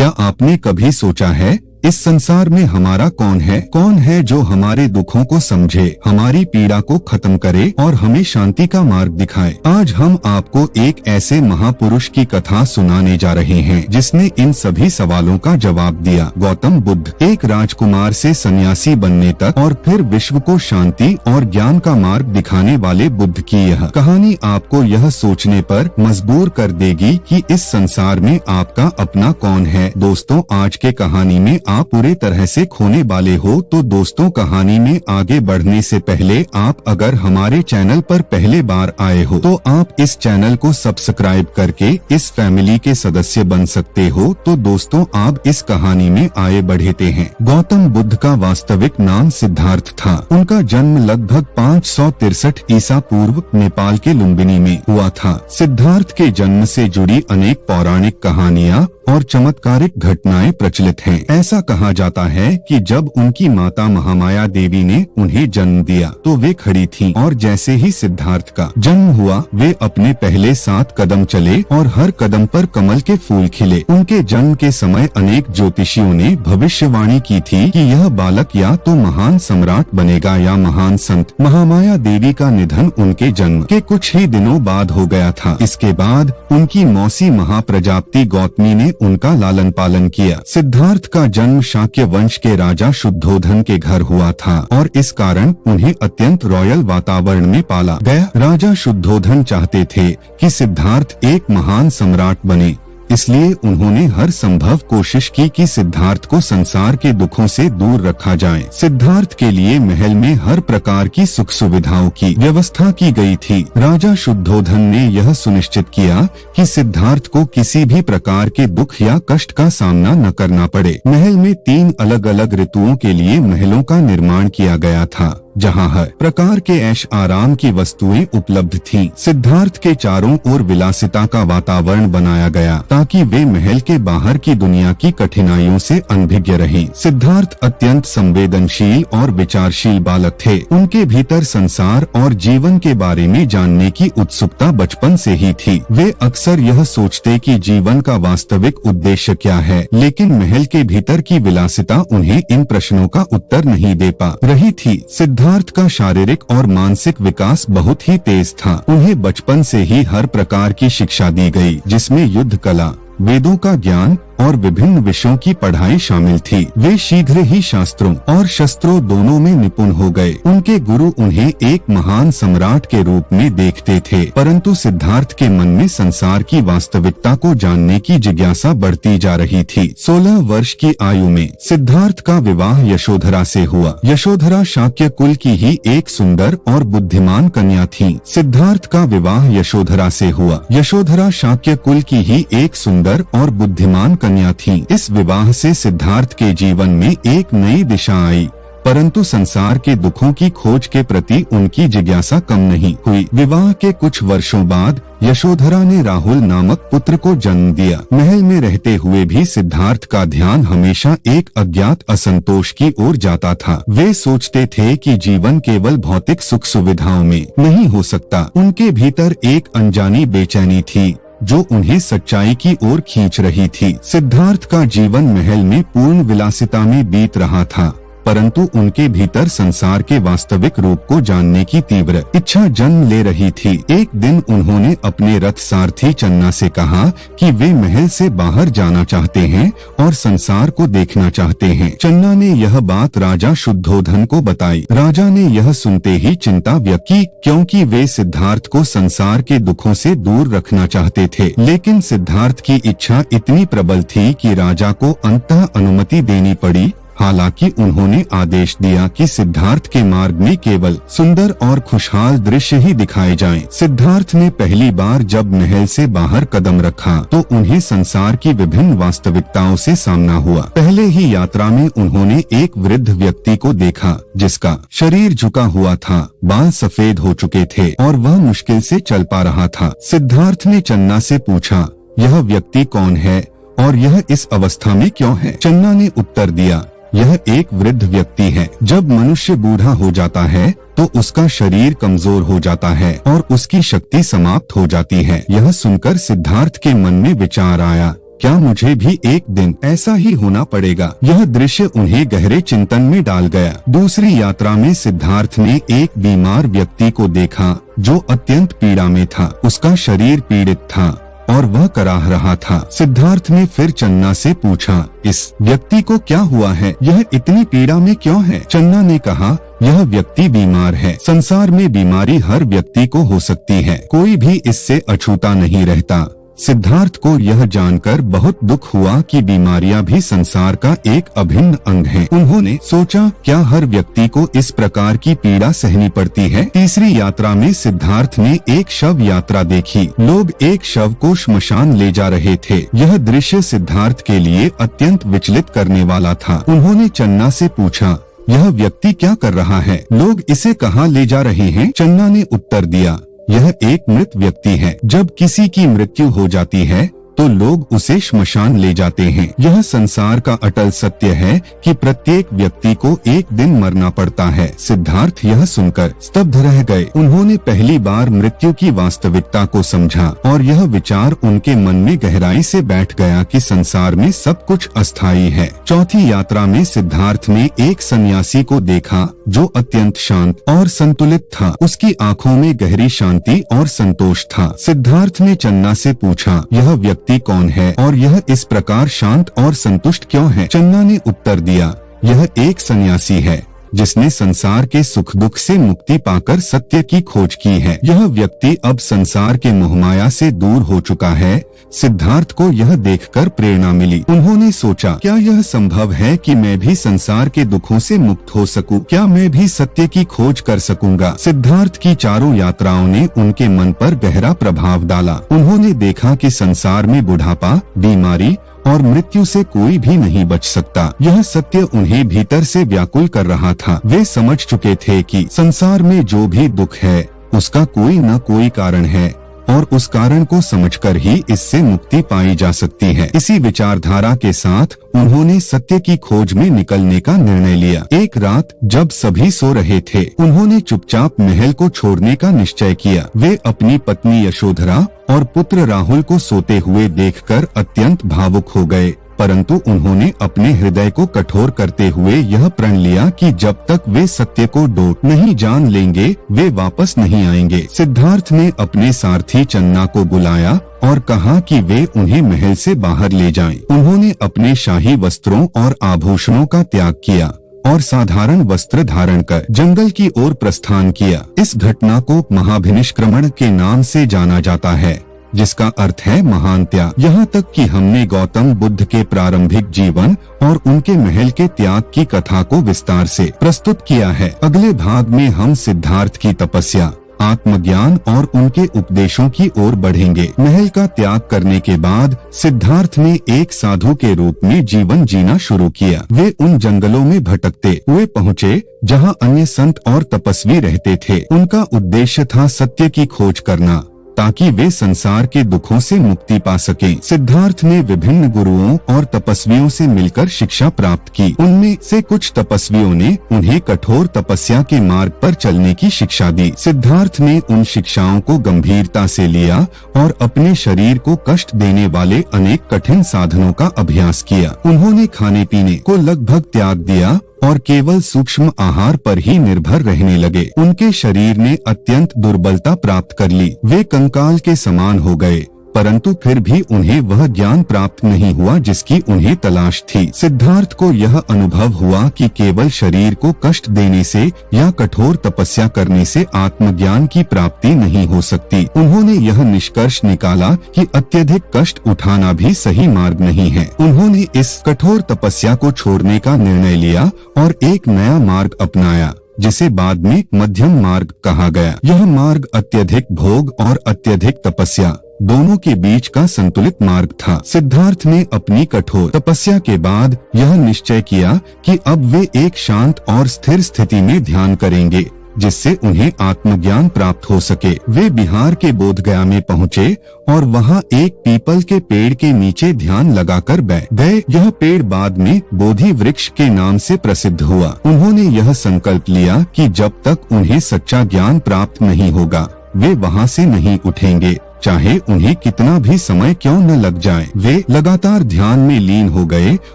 क्या आपने कभी सोचा है इस संसार में हमारा कौन है जो हमारे दुखों को समझे, हमारी पीड़ा को खत्म करे और हमें शांति का मार्ग दिखाए। आज हम आपको एक ऐसे महापुरुष की कथा सुनाने जा रहे हैं जिसने इन सभी सवालों का जवाब दिया। गौतम बुद्ध, एक राजकुमार से सन्यासी बनने तक और फिर विश्व को शांति और ज्ञान का मार्ग दिखाने वाले बुद्ध की यह कहानी आपको यह सोचने पर मजबूर कर देगी कि इस संसार में आपका अपना कौन है। दोस्तों, आज के कहानी में आप पूरे तरह से खोने वाले हो। तो दोस्तों, कहानी में आगे बढ़ने से पहले आप अगर हमारे चैनल पर पहले बार आए हो तो आप इस चैनल को सब्सक्राइब करके इस फैमिली के सदस्य बन सकते हो। तो दोस्तों, आप इस कहानी में आए बढ़ते हैं। गौतम बुद्ध का वास्तविक नाम सिद्धार्थ था। उनका जन्म लगभग 563 ईसा पूर्व नेपाल के लुम्बिनी में हुआ था। सिद्धार्थ के जन्म से जुड़ी अनेक पौराणिक कहानियाँ और चमत्कारिक घटनाएं प्रचलित हैं। ऐसा कहा जाता है कि जब उनकी माता महामाया देवी ने उन्हें जन्म दिया तो वे खड़ी थीं और जैसे ही सिद्धार्थ का जन्म हुआ वे अपने पहले 7 कदम चले और हर कदम पर कमल के फूल खिले। उनके जन्म के समय अनेक ज्योतिषियों ने भविष्यवाणी की थी कि यह बालक या तो महान सम्राट बनेगा या महान संत। महामाया देवी का निधन उनके जन्म के कुछ ही दिनों बाद हो गया था। इसके बाद उनकी मौसी महाप्रजापति गौतमी ने उनका लालन पालन किया। सिद्धार्थ का जन्म शाक्य वंश के राजा शुद्धोधन के घर हुआ था और इस कारण उन्हें अत्यंत रॉयल वातावरण में पाला गया। राजा शुद्धोधन चाहते थे कि सिद्धार्थ एक महान सम्राट बने, इसलिए उन्होंने हर संभव कोशिश की कि सिद्धार्थ को संसार के दुखों से दूर रखा जाए। सिद्धार्थ के लिए महल में हर प्रकार की सुख सुविधाओं की व्यवस्था की गई थी। राजा शुद्धोधन ने यह सुनिश्चित किया कि सिद्धार्थ को किसी भी प्रकार के दुख या कष्ट का सामना न करना पड़े। महल में 3 अलग अलग ऋतुओं के लिए महलों का निर्माण किया गया था, जहाँ हर प्रकार के ऐश आराम की वस्तुएं उपलब्ध थीं। सिद्धार्थ के चारों ओर विलासिता का वातावरण बनाया गया ताकि वे महल के बाहर की दुनिया की कठिनाइयों से अनभिज्ञ रहें। सिद्धार्थ अत्यंत संवेदनशील और विचारशील बालक थे। उनके भीतर संसार और जीवन के बारे में जानने की उत्सुकता बचपन से ही थी। वे अक्सर यह सोचते कि जीवन का वास्तविक उद्देश्य क्या है, लेकिन महल के भीतर की विलासिता उन्हें इन प्रश्नों का उत्तर नहीं दे पा रही थी। सिद्धार्थ का शारीरिक और मानसिक विकास बहुत ही तेज था। उन्हें बचपन से ही हर प्रकार की शिक्षा दी गई, जिसमें युद्ध कला, वेदों का ज्ञान और विभिन्न विषयों की पढ़ाई शामिल थी। वे शीघ्र ही शास्त्रों और शस्त्रों दोनों में निपुण हो गए। उनके गुरु उन्हें एक महान सम्राट के रूप में देखते थे, परंतु सिद्धार्थ के मन में संसार की वास्तविकता को जानने की जिज्ञासा बढ़ती जा रही थी। 16 वर्ष की आयु में सिद्धार्थ का विवाह यशोधरा से हुआ। यशोधरा शाक्य कुल की ही एक सुंदर और बुद्धिमान कन्या थी। सिद्धार्थ का विवाह यशोधरा से हुआ। यशोधरा शाक्य कुल की ही एक सुंदर और बुद्धिमान कन्या थी। इस विवाह से सिद्धार्थ के जीवन में एक नई दिशा आई, परंतु संसार के दुखों की खोज के प्रति उनकी जिज्ञासा कम नहीं हुई। विवाह के कुछ वर्षों बाद यशोधरा ने राहुल नामक पुत्र को जन्म दिया। महल में रहते हुए भी सिद्धार्थ का ध्यान हमेशा एक अज्ञात असंतोष की ओर जाता था। वे सोचते थे कि जीवन केवल भौतिक सुख सुविधाओं में नहीं हो सकता। उनके भीतर एक अनजानी बेचैनी थी जो उन्हें सच्चाई की ओर खींच रही थी। सिद्धार्थ का जीवन महल में पूर्ण विलासिता में बीत रहा था, परंतु उनके भीतर संसार के वास्तविक रूप को जानने की तीव्र इच्छा जन्म ले रही थी। एक दिन उन्होंने अपने रथ सारथी चन्ना से कहा कि वे महल से बाहर जाना चाहते हैं और संसार को देखना चाहते हैं। चन्ना ने यह बात राजा शुद्धोधन को बताई। राजा ने यह सुनते ही चिंता व्यक्त की, क्योंकि वे सिद्धार्थ को संसार के दुखों से दूर रखना चाहते थे। लेकिन सिद्धार्थ की इच्छा इतनी प्रबल थी कि राजा को अंततः अनुमति देनी पड़ी। हालांकि उन्होंने आदेश दिया कि सिद्धार्थ के मार्ग में केवल सुंदर और खुशहाल दृश्य ही दिखाए जाएं। सिद्धार्थ ने पहली बार जब महल से बाहर कदम रखा तो उन्हें संसार की विभिन्न वास्तविकताओं से सामना हुआ। पहले ही यात्रा में उन्होंने एक वृद्ध व्यक्ति को देखा जिसका शरीर झुका हुआ था, बाल सफेद हो चुके थे और वह मुश्किल से चल पा रहा था। सिद्धार्थ ने चन्ना से पूछा, यह व्यक्ति कौन है और यह इस अवस्था में क्यों है? चन्ना ने उत्तर दिया, यह एक वृद्ध व्यक्ति है। जब मनुष्य बूढ़ा हो जाता है तो उसका शरीर कमजोर हो जाता है और उसकी शक्ति समाप्त हो जाती है। यह सुनकर सिद्धार्थ के मन में विचार आया क्या मुझे भी एक दिन ऐसा ही होना पड़ेगा? यह दृश्य उन्हें गहरे चिंतन में डाल गया। दूसरी यात्रा में सिद्धार्थ ने एक बीमार व्यक्ति को देखा जो अत्यंत पीड़ा में था। उसका शरीर पीड़ित था और वह कराह रहा था। सिद्धार्थ ने फिर चन्ना से पूछा, इस व्यक्ति को क्या हुआ है? यह इतनी पीड़ा में क्यों है? चन्ना ने कहा, यह व्यक्ति बीमार है। संसार में बीमारी हर व्यक्ति को हो सकती है, कोई भी इससे अछूता नहीं रहता। सिद्धार्थ को यह जानकर बहुत दुख हुआ कि बीमारियां भी संसार का एक अभिन्न अंग हैं। उन्होंने सोचा, क्या हर व्यक्ति को इस प्रकार की पीड़ा सहनी पड़ती है? तीसरी यात्रा में सिद्धार्थ ने एक शव यात्रा देखी। लोग एक शव को श्मशान ले जा रहे थे। यह दृश्य सिद्धार्थ के लिए अत्यंत विचलित करने वाला था। उन्होंने चन्ना से पूछा, यह व्यक्ति क्या कर रहा है? लोग इसे कहाँ ले जा रहे हैं? चन्ना ने उत्तर दिया, यह एक मृत व्यक्ति है। जब किसी की मृत्यु हो जाती है तो लोग उसे श्मशान ले जाते हैं। यह संसार का अटल सत्य है कि प्रत्येक व्यक्ति को एक दिन मरना पड़ता है। सिद्धार्थ यह सुनकर स्तब्ध रह गए। उन्होंने पहली बार मृत्यु की वास्तविकता को समझा और यह विचार उनके मन में गहराई से बैठ गया कि संसार में सब कुछ अस्थायी है। चौथी यात्रा में सिद्धार्थ ने एक सन्यासी को देखा जो अत्यंत शांत और संतुलित था। उसकी आंखों में गहरी शांति और संतोष था। सिद्धार्थ ने चन्ना से पूछा, यह व्यक्ति कौन है और यह इस प्रकार शांत और संतुष्ट क्यों है? चन्ना ने उत्तर दिया, यह एक सन्यासी है जिसने संसार के सुख दुख से मुक्ति पाकर सत्य की खोज की है। यह व्यक्ति अब संसार के मोहमाया से दूर हो चुका है। सिद्धार्थ को यह देखकर प्रेरणा मिली। उन्होंने सोचा, क्या यह संभव है कि मैं भी संसार के दुखों से मुक्त हो सकूं? क्या मैं भी सत्य की खोज कर सकूंगा? सिद्धार्थ की चारों यात्राओं ने उनके मन पर गहरा प्रभाव डाला। उन्होंने देखा कि संसार में बुढ़ापा, बीमारी और मृत्यु से कोई भी नहीं बच सकता। यह सत्य उन्हें भीतर से व्याकुल कर रहा था। वे समझ चुके थे कि संसार में जो भी दुख है उसका कोई न कोई कारण है और उस कारण को समझकर ही इससे मुक्ति पाई जा सकती है। इसी विचारधारा के साथ उन्होंने सत्य की खोज में निकलने का निर्णय लिया। एक रात जब सभी सो रहे थे, उन्होंने चुपचाप महल को छोड़ने का निश्चय किया। वे अपनी पत्नी यशोधरा और पुत्र राहुल को सोते हुए देखकर अत्यंत भावुक हो गए, परंतु उन्होंने अपने हृदय को कठोर करते हुए यह प्रण लिया कि जब तक वे सत्य को डोट नहीं जान लेंगे वे वापस नहीं आएंगे। सिद्धार्थ ने अपने सारथी चन्ना को बुलाया और कहा कि वे उन्हें महल से बाहर ले जाएं। उन्होंने अपने शाही वस्त्रों और आभूषणों का त्याग किया और साधारण वस्त्र धारण कर जंगल की ओर प्रस्थान किया। इस घटना को महाभिनिष्क्रमण के नाम से जाना जाता है, जिसका अर्थ है महान त्याग। यहाँ तक कि हमने गौतम बुद्ध के प्रारंभिक जीवन और उनके महल के त्याग की कथा को विस्तार से प्रस्तुत किया है। अगले भाग में हम सिद्धार्थ की तपस्या, आत्मज्ञान और उनके उपदेशों की ओर बढ़ेंगे। महल का त्याग करने के बाद सिद्धार्थ ने एक साधु के रूप में जीवन जीना शुरू किया। वे उन जंगलों में भटकते हुए पहुँचे जहाँ अन्य संत और तपस्वी रहते थे। उनका उद्देश्य था सत्य की खोज करना ताकि वे संसार के दुखों से मुक्ति पा सकें। सिद्धार्थ ने विभिन्न गुरुओं और तपस्वियों से मिलकर शिक्षा प्राप्त की। उनमें से कुछ तपस्वियों ने उन्हें कठोर तपस्या के मार्ग पर चलने की शिक्षा दी। सिद्धार्थ ने उन शिक्षाओं को गंभीरता से लिया और अपने शरीर को कष्ट देने वाले अनेक कठिन साधनों का अभ्यास किया। उन्होंने खाने पीने को लगभग त्याग दिया और केवल सूक्ष्म आहार पर ही निर्भर रहने लगे। उनके शरीर ने अत्यंत दुर्बलता प्राप्त कर ली। वे कंकाल के समान हो गए, परंतु फिर भी उन्हें वह ज्ञान प्राप्त नहीं हुआ जिसकी उन्हें तलाश थी। सिद्धार्थ को यह अनुभव हुआ कि केवल शरीर को कष्ट देने से या कठोर तपस्या करने से आत्मज्ञान की प्राप्ति नहीं हो सकती। उन्होंने यह निष्कर्ष निकाला कि अत्यधिक कष्ट उठाना भी सही मार्ग नहीं है। उन्होंने इस कठोर तपस्या को छोड़ने का निर्णय लिया और एक नया मार्ग अपनाया, जिसे बाद में मध्यम मार्ग कहा गया। यह मार्ग अत्यधिक भोग और अत्यधिक तपस्या दोनों के बीच का संतुलित मार्ग था। सिद्धार्थ ने अपनी कठोर तपस्या के बाद यह निश्चय किया कि अब वे एक शांत और स्थिर स्थिति में ध्यान करेंगे जिससे उन्हें आत्मज्ञान प्राप्त हो सके। वे बिहार के बोधगया में पहुँचे और वहाँ एक पीपल के पेड़ के नीचे ध्यान लगाकर बैठ गए। यह पेड़ बाद में बोधि वृक्ष के नाम से प्रसिद्ध हुआ। उन्होंने यह संकल्प लिया कि जब तक उन्हें सच्चा ज्ञान प्राप्त नहीं होगा वे वहाँ से नहीं उठेंगे। चाहे उन्हें कितना भी समय क्यों न लग जाए। वे लगातार ध्यान में लीन हो गए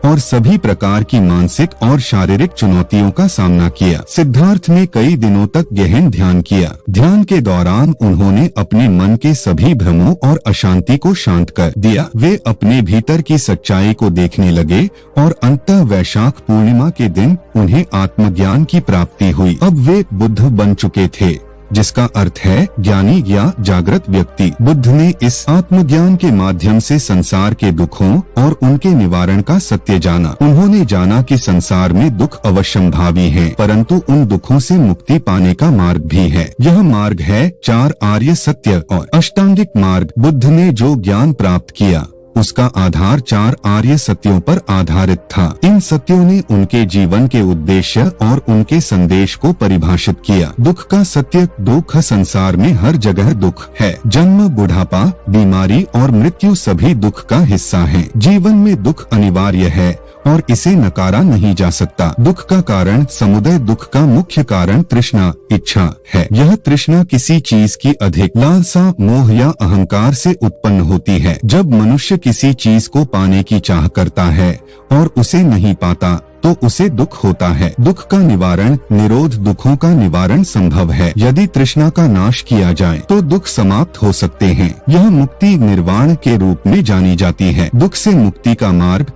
और सभी प्रकार की मानसिक और शारीरिक चुनौतियों का सामना किया। सिद्धार्थ ने कई दिनों तक गहन ध्यान किया। ध्यान के दौरान उन्होंने अपने मन के सभी भ्रमों और अशांति को शांत कर दिया। वे अपने भीतर की सच्चाई को देखने लगे और अंततः वैशाख पूर्णिमा के दिन उन्हें आत्मज्ञान की प्राप्ति हुई। अब वे बुद्ध बन चुके थे, जिसका अर्थ है ज्ञानी या जागृत व्यक्ति। बुद्ध ने इस आत्मज्ञान के माध्यम से संसार के दुखों और उनके निवारण का सत्य जाना। उन्होंने जाना कि संसार में दुख अवश्यंभावी हैं, परंतु उन दुखों से मुक्ति पाने का मार्ग भी है। यह मार्ग है 4 आर्य सत्य और अष्टांगिक मार्ग। बुद्ध ने जो ज्ञान प्राप्त किया उसका आधार 4 आर्य सत्यों पर आधारित था। इन सत्यों ने उनके जीवन के उद्देश्य और उनके संदेश को परिभाषित किया। दुख का सत्य। दुख संसार में हर जगह दुख है। जन्म, बुढ़ापा, बीमारी और मृत्यु सभी दुख का हिस्सा हैं। जीवन में दुख अनिवार्य है और इसे नकारा नहीं जा सकता। दुख का कारण समुदय। दुख का मुख्य कारण तृष्णा, इच्छा है। यह तृष्णा किसी चीज की अधिक लालसा, मोह या अहंकार से उत्पन्न होती है। जब मनुष्य किसी चीज को पाने की चाह करता है और उसे नहीं पाता तो उसे दुख होता है। दुख का निवारण, निरोध। दुखों का निवारण संभव है। यदि तृष्णा का नाश किया जाए तो दुख समाप्त हो सकते हैं। यह मुक्ति निर्वाण के रूप में जानी जाती है। दुख से मुक्ति का मार्ग।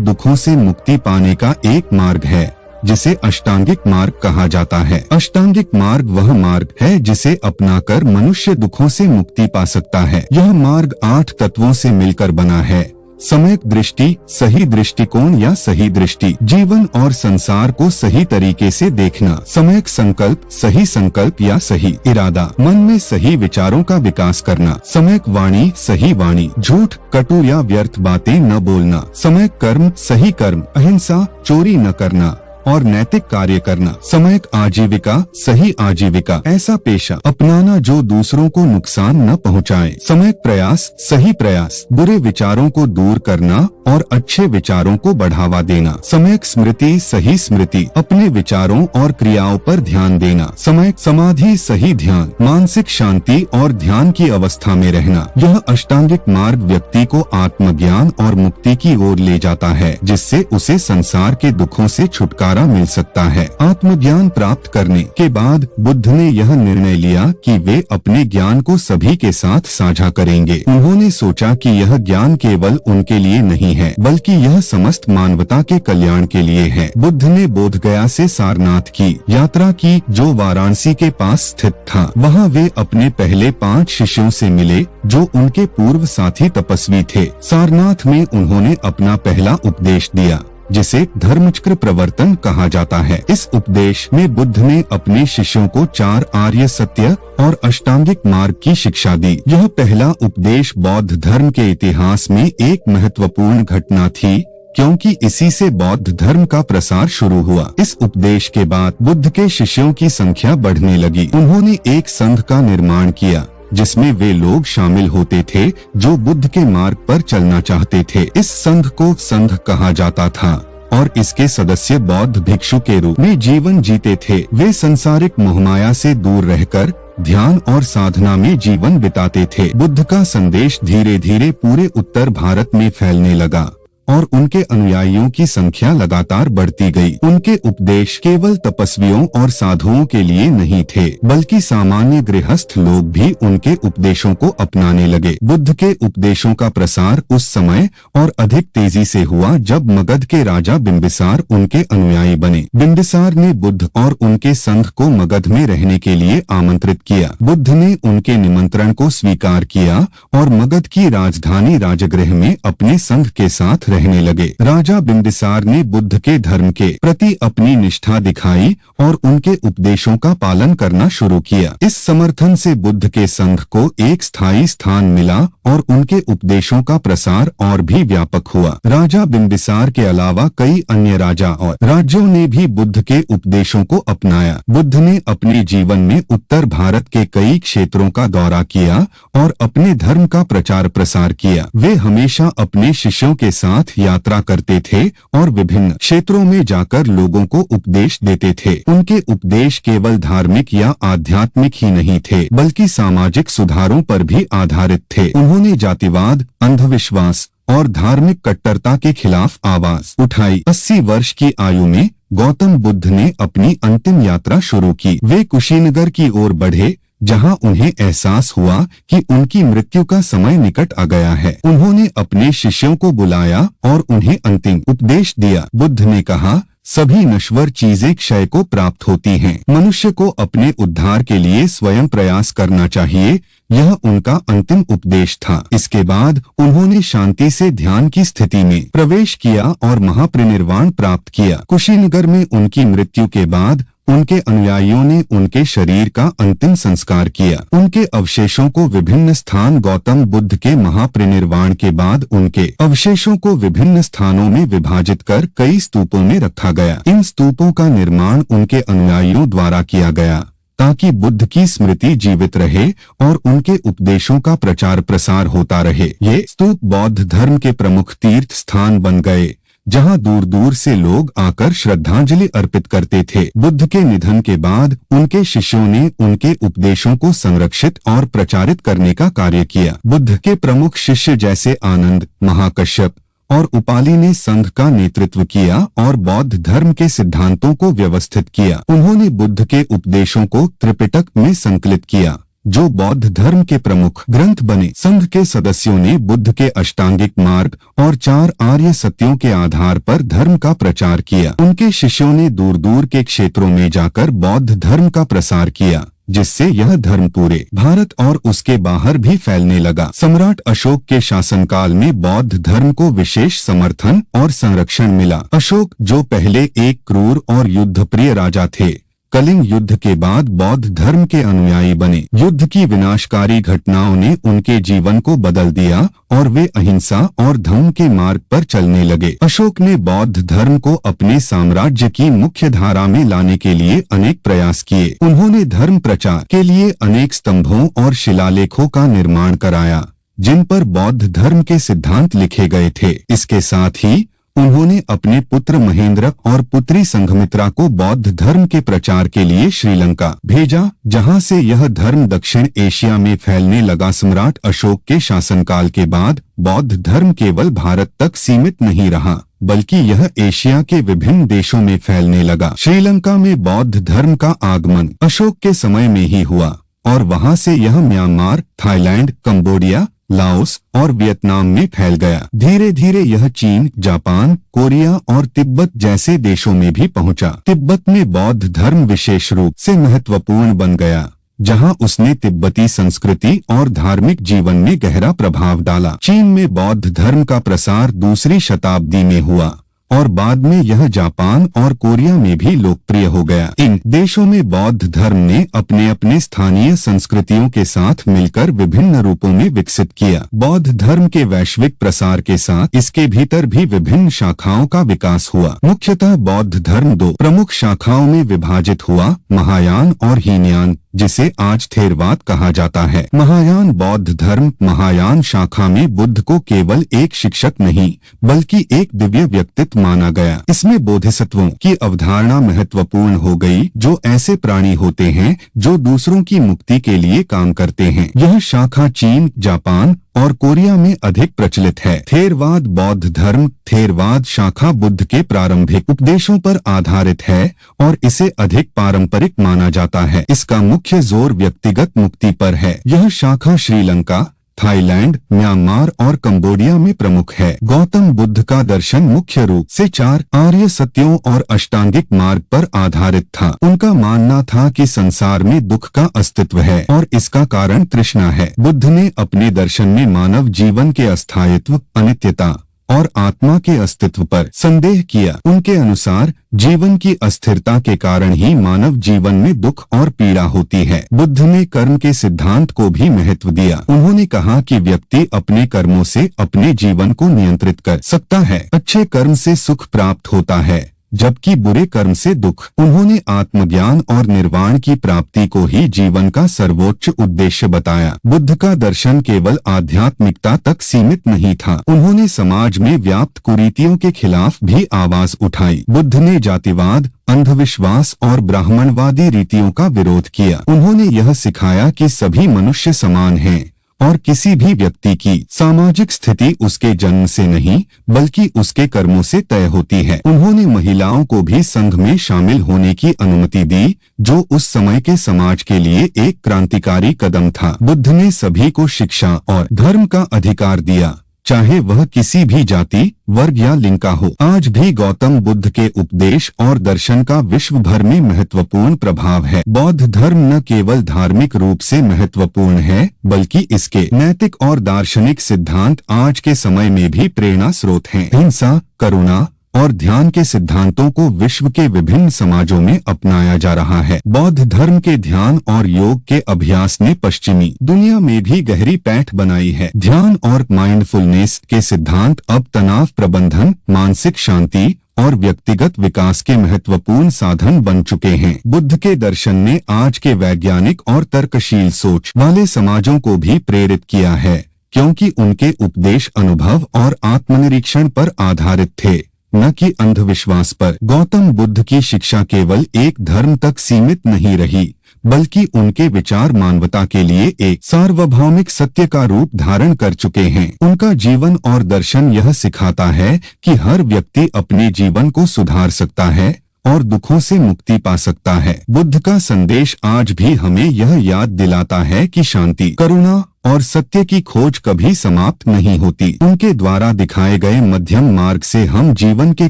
दुखों से मुक्ति पाने का एक मार्ग है जिसे अष्टांगिक मार्ग कहा जाता है। अष्टांगिक मार्ग वह मार्ग है जिसे अपनाकर मनुष्य दुखों से मुक्ति पा सकता है। यह मार्ग 8 तत्वों से मिलकर बना है। सम्यक दृष्टि, सही दृष्टिकोण या सही दृष्टि। जीवन और संसार को सही तरीके से देखना। सम्यक संकल्प, सही संकल्प या सही इरादा। मन में सही विचारों का विकास करना। सम्यक वाणी, सही वाणी। झूठ, कटु या व्यर्थ बातें न बोलना। सम्यक कर्म, सही कर्म। अहिंसा, चोरी न करना और नैतिक कार्य करना। सम्यक आजीविका, सही आजीविका। ऐसा पेशा अपनाना जो दूसरों को नुकसान न पहुंचाए। सम्यक प्रयास, सही प्रयास। बुरे विचारों को दूर करना और अच्छे विचारों को बढ़ावा देना। सम्यक स्मृति, सही स्मृति। अपने विचारों और क्रियाओं पर ध्यान देना। सम्यक समाधि, सही ध्यान। मानसिक शांति और ध्यान की अवस्था में रहना। यह अष्टांगिक मार्ग व्यक्ति को आत्मज्ञान और मुक्ति की ओर ले जाता है, जिससे उसे संसार के दुखों से छुटकारा मिल सकता है। आत्मज्ञान प्राप्त करने के बाद बुद्ध ने यह निर्णय लिया कि वे अपने ज्ञान को सभी के साथ साझा करेंगे। उन्होंने सोचा कि यह ज्ञान केवल उनके लिए नहीं है, बल्कि यह समस्त मानवता के कल्याण के लिए है। बुद्ध ने बोधगया से सारनाथ की यात्रा की, जो वाराणसी के पास स्थित था। वहाँ वे अपने पहले 5 शिष्यों से मिले, जो उनके पूर्व साथी तपस्वी थे। सारनाथ में उन्होंने अपना पहला उपदेश दिया, जिसे धर्मचक्र प्रवर्तन कहा जाता है। इस उपदेश में बुद्ध ने अपने शिष्यों को 4 आर्य सत्य और अष्टांगिक मार्ग की शिक्षा दी। यह पहला उपदेश बौद्ध धर्म के इतिहास में एक महत्वपूर्ण घटना थी, क्योंकि इसी से बौद्ध धर्म का प्रसार शुरू हुआ। इस उपदेश के बाद बुद्ध के शिष्यों की संख्या बढ़ने लगी। उन्होंने एक संघ का निर्माण किया, जिसमें वे लोग शामिल होते थे जो बुद्ध के मार्ग पर चलना चाहते थे। इस संघ को संघ कहा जाता था और इसके सदस्य बौद्ध भिक्षु के रूप में जीवन जीते थे। वे संसारिक मोहमाया से दूर रहकर ध्यान और साधना में जीवन बिताते थे। बुद्ध का संदेश धीरे धीरे पूरे उत्तर भारत में फैलने लगा और उनके अनुयायियों की संख्या लगातार बढ़ती गई। उनके उपदेश केवल तपस्वियों और साधुओं के लिए नहीं थे, बल्कि सामान्य गृहस्थ लोग भी उनके उपदेशों को अपनाने लगे। बुद्ध के उपदेशों का प्रसार उस समय और अधिक तेजी से हुआ जब मगध के राजा बिंबिसार उनके अनुयायी बने। बिंबिसार ने बुद्ध और उनके संघ को मगध में रहने के लिए आमंत्रित किया। बुद्ध ने उनके निमंत्रण को स्वीकार किया और मगध की राजधानी राजगृह में अपने संघ के साथ रहने लगे। राजा बिंबिसार ने बुद्ध के धर्म के प्रति अपनी निष्ठा दिखाई और उनके उपदेशों का पालन करना शुरू किया। इस समर्थन से बुद्ध के संघ को एक स्थायी स्थान मिला और उनके उपदेशों का प्रसार और भी व्यापक हुआ। राजा बिंबिसार के अलावा कई अन्य राजा और राज्यों ने भी बुद्ध के उपदेशों को अपनाया। बुद्ध ने अपने जीवन में उत्तर भारत के कई क्षेत्रों का दौरा किया और अपने धर्म का प्रचार प्रसार किया। वे हमेशा अपने शिष्यों के साथ साथ यात्रा करते थे और विभिन्न क्षेत्रों में जाकर लोगों को उपदेश देते थे। उनके उपदेश केवल धार्मिक या आध्यात्मिक ही नहीं थे, बल्कि सामाजिक सुधारों पर भी आधारित थे। उन्होंने जातिवाद, अंधविश्वास और धार्मिक कट्टरता के खिलाफ आवाज उठाई। 80 वर्ष की आयु में गौतम बुद्ध ने अपनी अंतिम यात्रा शुरू की। वे कुशीनगर की ओर बढ़े, जहां उन्हें एहसास हुआ कि उनकी मृत्यु का समय निकट आ गया है। उन्होंने अपने शिष्यों को बुलाया और उन्हें अंतिम उपदेश दिया। बुद्ध ने कहा, सभी नश्वर चीजें क्षय को प्राप्त होती हैं। मनुष्य को अपने उद्धार के लिए स्वयं प्रयास करना चाहिए। यह उनका अंतिम उपदेश था। इसके बाद उन्होंने शांति से ध्यान की स्थिति में प्रवेश किया और महापरिनिर्वाण प्राप्त किया। कुशीनगर में उनकी मृत्यु के बाद उनके अनुयायियों ने उनके शरीर का अंतिम संस्कार किया। उनके अवशेषों को विभिन्न स्थान गौतम बुद्ध के महापरिनिर्वाण के बाद उनके अवशेषों को विभिन्न स्थानों में विभाजित कर कई स्तूपों में रखा गया। इन स्तूपों का निर्माण उनके अनुयायियों द्वारा किया गया ताकि बुद्ध की स्मृति जीवित रहे और उनके उपदेशों का प्रचार प्रसार होता रहे। ये स्तूप बौद्ध धर्म के प्रमुख तीर्थ स्थान बन गए, जहां दूर दूर से लोग आकर श्रद्धांजलि अर्पित करते थे। बुद्ध के निधन के बाद उनके शिष्यों ने उनके उपदेशों को संरक्षित और प्रचारित करने का कार्य किया। बुद्ध के प्रमुख शिष्य जैसे आनंद, महाकश्यप और उपाली ने संघ का नेतृत्व किया और बौद्ध धर्म के सिद्धांतों को व्यवस्थित किया। उन्होंने बुद्ध के उपदेशों को त्रिपिटक में संकलित किया, जो बौद्ध धर्म के प्रमुख ग्रंथ बने। संघ के सदस्यों ने बुद्ध के अष्टांगिक मार्ग और 4 आर्य सत्यों के आधार पर धर्म का प्रचार किया। उनके शिष्यों ने दूर दूर के क्षेत्रों में जाकर बौद्ध धर्म का प्रसार किया, जिससे यह धर्म पूरे भारत और उसके बाहर भी फैलने लगा। सम्राट अशोक के शासनकाल में बौद्ध धर्म को विशेष समर्थन और संरक्षण मिला। अशोक, जो पहले एक क्रूर और युद्धप्रिय राजा थे, कलिंग युद्ध के बाद बौद्ध धर्म के अनुयायी बने। युद्ध की विनाशकारी घटनाओं ने उनके जीवन को बदल दिया और वे अहिंसा और धम्म के मार्ग पर चलने लगे। अशोक ने बौद्ध धर्म को अपने साम्राज्य की मुख्य धारा में लाने के लिए अनेक प्रयास किए। उन्होंने धर्म प्रचार के लिए अनेक स्तंभों और शिलालेखों का निर्माण कराया, जिन पर बौद्ध धर्म के सिद्धांत लिखे गए थे। इसके साथ ही उन्होंने अपने पुत्र महेंद्र और पुत्री संघमित्रा को बौद्ध धर्म के प्रचार के लिए श्रीलंका भेजा, जहां से यह धर्म दक्षिण एशिया में फैलने लगा। सम्राट अशोक के शासनकाल के बाद बौद्ध धर्म केवल भारत तक सीमित नहीं रहा, बल्कि यह एशिया के विभिन्न देशों में फैलने लगा। श्रीलंका में बौद्ध धर्म का आगमन अशोक के समय में ही हुआ और वहां से यह म्यांमार, थाईलैंड, कंबोडिया, लाओस और वियतनाम में फैल गया। धीरे धीरे यह चीन, जापान, कोरिया और तिब्बत जैसे देशों में भी पहुंचा। तिब्बत में बौद्ध धर्म विशेष रूप से महत्वपूर्ण बन गया, जहां उसने तिब्बती संस्कृति और धार्मिक जीवन में गहरा प्रभाव डाला। चीन में बौद्ध धर्म का प्रसार 2री शताब्दी में हुआ और बाद में यह जापान और कोरिया में भी लोकप्रिय हो गया। इन देशों में बौद्ध धर्म ने अपने अपने स्थानीय संस्कृतियों के साथ मिलकर विभिन्न रूपों में विकसित किया। बौद्ध धर्म के वैश्विक प्रसार के साथ इसके भीतर भी विभिन्न शाखाओं का विकास हुआ। मुख्यतः बौद्ध धर्म 2 प्रमुख शाखाओं में विभाजित हुआ, महायान और हीनयान, जिसे आज थेरवाद कहा जाता है। महायान बौद्ध धर्म महायान शाखा में बुद्ध को केवल एक शिक्षक नहीं, बल्कि एक दिव्य व्यक्तित्व माना गया। इसमें बोधिसत्वों की अवधारणा महत्वपूर्ण हो गई, जो ऐसे प्राणी होते हैं जो दूसरों की मुक्ति के लिए काम करते हैं। यह शाखा चीन, जापान और कोरिया में अधिक प्रचलित है। थेरवाद बौद्ध धर्म थेरवाद शाखा बुद्ध के प्रारंभिक उपदेशों पर आधारित है और इसे अधिक पारंपरिक माना जाता है। इसका मुख्य जोर व्यक्तिगत मुक्ति पर है। यह शाखा श्रीलंका, थाईलैंड, म्यांमार और कंबोडिया में प्रमुख है। गौतम बुद्ध का दर्शन मुख्य रूप से 4 आर्य सत्यों और अष्टांगिक मार्ग पर आधारित था। उनका मानना था कि संसार में दुख का अस्तित्व है और इसका कारण तृष्णा है। बुद्ध ने अपने दर्शन में मानव जीवन के अस्थायित्व, अनित्यता और आत्मा के अस्तित्व पर संदेह किया। उनके अनुसार जीवन की अस्थिरता के कारण ही मानव जीवन में दुख और पीड़ा होती है। बुद्ध ने कर्म के सिद्धांत को भी महत्व दिया। उन्होंने कहा कि व्यक्ति अपने कर्मों से अपने जीवन को नियंत्रित कर सकता है। अच्छे कर्म से सुख प्राप्त होता है, जबकि बुरे कर्म से दुख। उन्होंने आत्मज्ञान और निर्वाण की प्राप्ति को ही जीवन का सर्वोच्च उद्देश्य बताया। बुद्ध का दर्शन केवल आध्यात्मिकता तक सीमित नहीं था, उन्होंने समाज में व्याप्त कुरीतियों के खिलाफ भी आवाज उठाई। बुद्ध ने जातिवाद, अंधविश्वास और ब्राह्मणवादी रीतियों का विरोध किया। उन्होंने यह सिखाया कि सभी मनुष्य समान हैं और किसी भी व्यक्ति की सामाजिक स्थिति उसके जन्म से नहीं बल्कि उसके कर्मों से तय होती है। उन्होंने महिलाओं को भी संघ में शामिल होने की अनुमति दी, जो उस समय के समाज के लिए एक क्रांतिकारी कदम था। बुद्ध ने सभी को शिक्षा और धर्म का अधिकार दिया, चाहे वह किसी भी जाति, वर्ग या लिंग का हो। आज भी गौतम बुद्ध के उपदेश और दर्शन का विश्व भर में महत्वपूर्ण प्रभाव है। बौद्ध धर्म न केवल धार्मिक रूप से महत्वपूर्ण है, बल्कि इसके नैतिक और दार्शनिक सिद्धांत आज के समय में भी प्रेरणा स्रोत हैं। हिंसा, करुणा और ध्यान के सिद्धांतों को विश्व के विभिन्न समाजों में अपनाया जा रहा है। बौद्ध धर्म के ध्यान और योग के अभ्यास ने पश्चिमी दुनिया में भी गहरी पैठ बनाई है। ध्यान और माइंडफुलनेस के सिद्धांत अब तनाव प्रबंधन, मानसिक शांति और व्यक्तिगत विकास के महत्वपूर्ण साधन बन चुके हैं। बुद्ध के दर्शन ने आज के वैज्ञानिक और तर्कशील सोच वाले समाजों को भी प्रेरित किया है, क्योंकि उनके उपदेश अनुभव और आत्मनिरीक्षण पर आधारित थे, न कि अंधविश्वास पर। गौतम बुद्ध की शिक्षा केवल एक धर्म तक सीमित नहीं रही, बल्कि उनके विचार मानवता के लिए एक सार्वभौमिक सत्य का रूप धारण कर चुके हैं। उनका जीवन और दर्शन यह सिखाता है कि हर व्यक्ति अपने जीवन को सुधार सकता है और दुखों से मुक्ति पा सकता है। बुद्ध का संदेश आज भी हमें यह याद दिलाता है कि शांति, करुणा और सत्य की खोज कभी समाप्त नहीं होती। उनके द्वारा दिखाए गए मध्यम मार्ग से हम जीवन के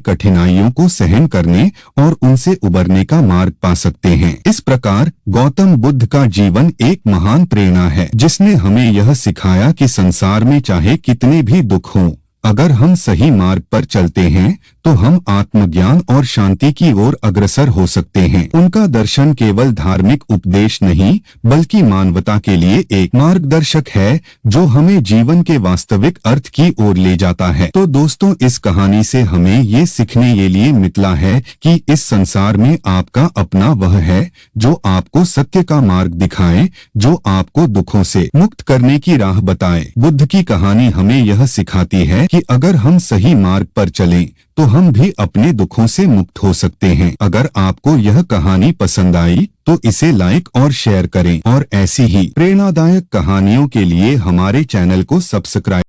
कठिनाइयों को सहन करने और उनसे उबरने का मार्ग पा सकते हैं। इस प्रकार गौतम बुद्ध का जीवन एक महान प्रेरणा है, जिसने हमें यह सिखाया कि संसार में चाहे कितने भी दुख हों, अगर हम सही मार्ग पर चलते हैं तो हम आत्मज्ञान और शांति की ओर अग्रसर हो सकते हैं। उनका दर्शन केवल धार्मिक उपदेश नहीं बल्कि मानवता के लिए एक मार्गदर्शक है, जो हमें जीवन के वास्तविक अर्थ की ओर ले जाता है। तो दोस्तों, इस कहानी से हमें ये सीखने के लिए मिला है कि इस संसार में आपका अपना वह है जो आपको सत्य का मार्ग दिखाए, जो आपको दुखों से मुक्त करने की राह बताए। बुद्ध की कहानी हमें यह सिखाती है कि अगर हम सही मार्ग पर चलें तो हम भी अपने दुखों से मुक्त हो सकते हैं। अगर आपको यह कहानी पसंद आई तो इसे लाइक और शेयर करें और ऐसी ही प्रेरणादायक कहानियों के लिए हमारे चैनल को सब्सक्राइब